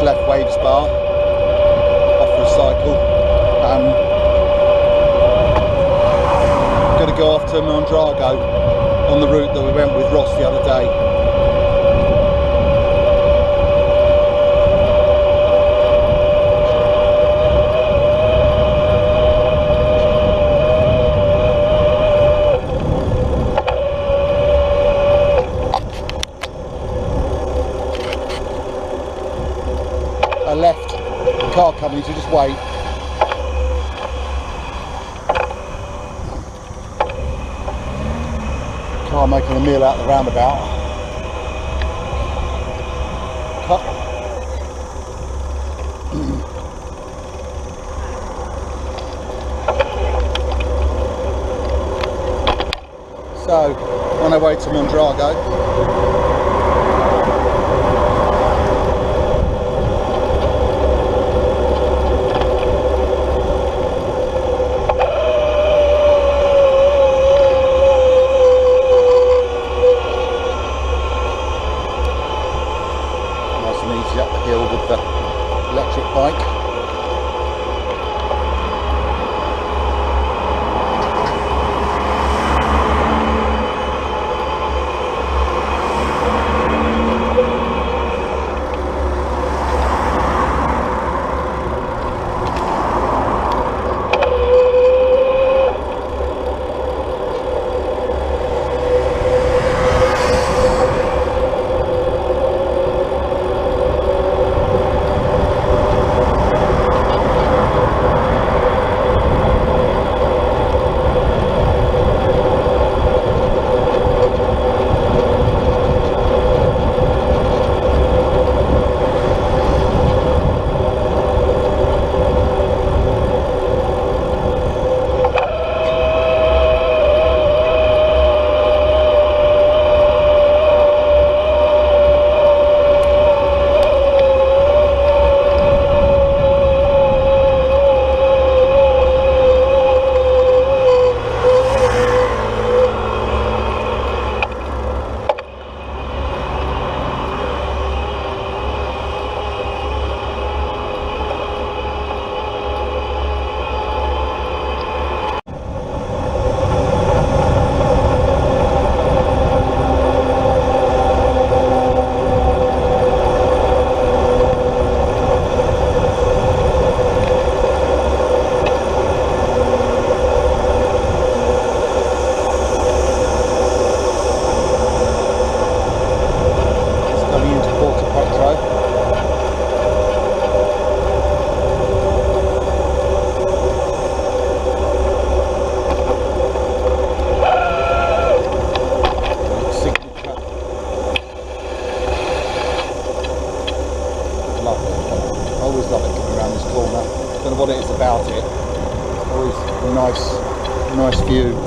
left Waves Bar off for a cycle. I'm going to go off to Mondrago on the route that we went with Ross the other day. I left the car coming, so just wait. Car making a meal out of the roundabout. So, on our way to Mondrago. Up the hill with the electric bike. Don't know what it is about it. Always a nice view.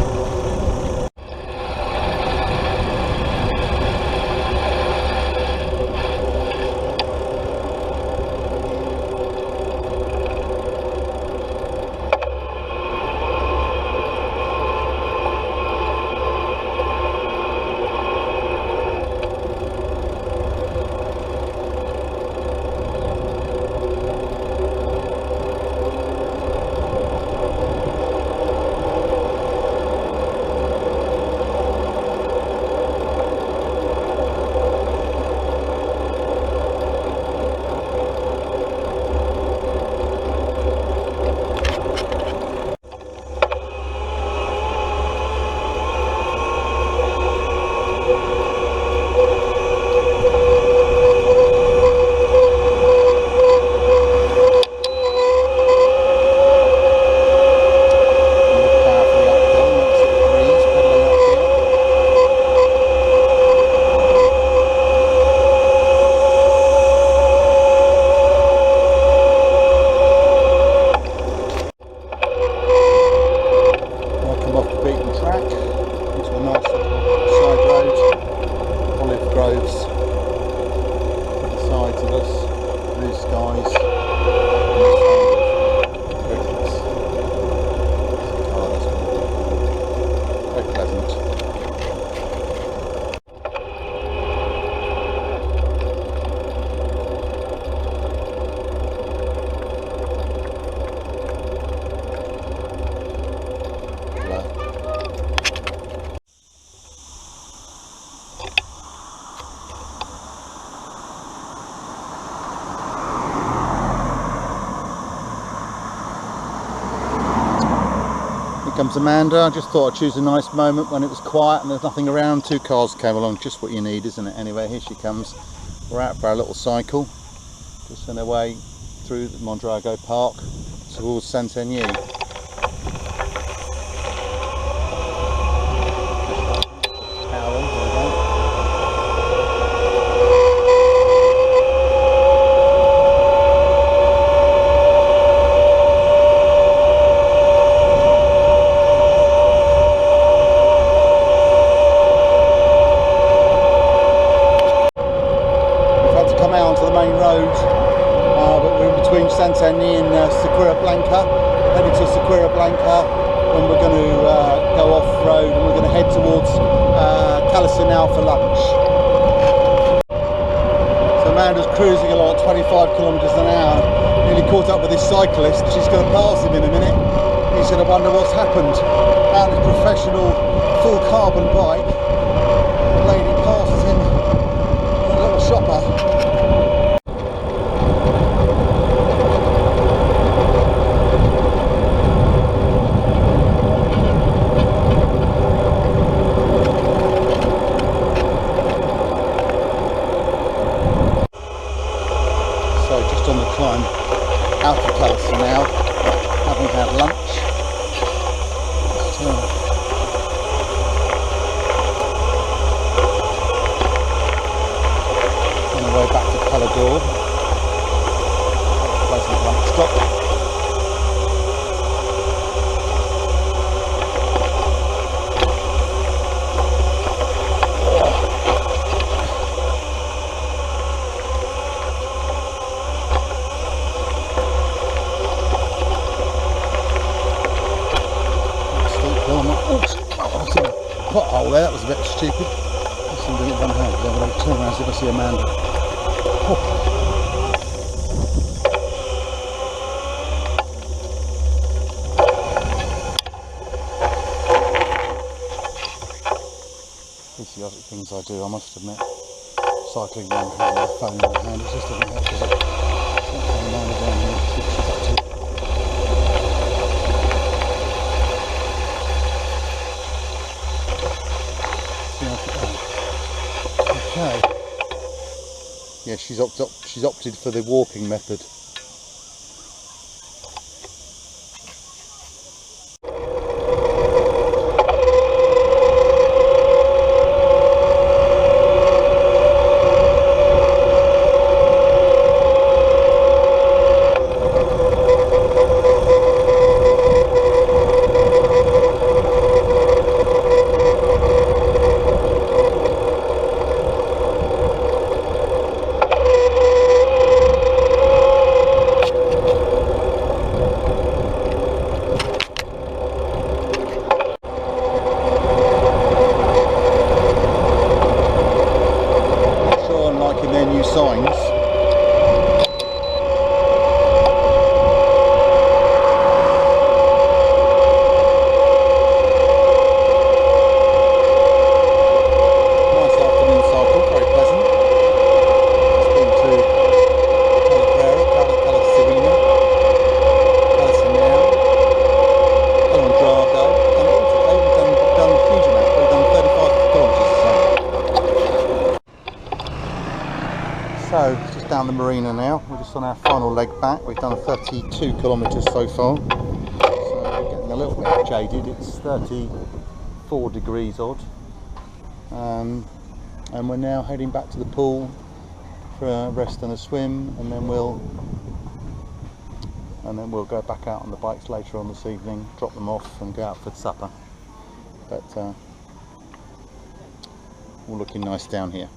comes Amanda. I just thought I'd choose a nice moment when it was quiet and there's nothing around. 2 cars came along, just what you need, isn't it? Anyway, here she comes. We're out for our little cycle, just on our way through the Mondrago Park towards Saint-Aignan. Saint-Aignan and Sequeira Blanca, heading to Sequeira Blanca, and we're going to go off-road and we're going to head towards Callissar now for lunch. So Amanda's cruising along at 25 kilometres an hour, nearly caught up with this cyclist. She's going to pass him in a minute. He said, I wonder what's happened. Out his professional full carbon bike, the lady passes him on a little shopper. On the climb out of Callissar now, having had lunch. On the way back to Palador, pleasant lunch stop. Pothole there, that was a bit stupid. Listen, didn't run ahead. Then we'll turn around and see if I see Amanda. Oh. Idiotic things I do, I must admit. Cycling around with my phone in my hand, it just doesn't help, does it? It's not going down here, see what she's up to. Okay. Yeah, she's opted for the walking method. Signs. Nice afternoon cycle, very pleasant. It's been to Talavera, Callissar now, Mondrago. We've done a huge amount. We've done 35 kilometres or so. So, just down the marina now, we're just on our final leg back. We've done 32 kilometres so far, so we're getting a little bit jaded. It's 34 degrees odd, and we're now heading back to the pool for a rest and a swim, and then we'll go back out on the bikes later on this evening, drop them off and go out for supper. But all looking nice down here.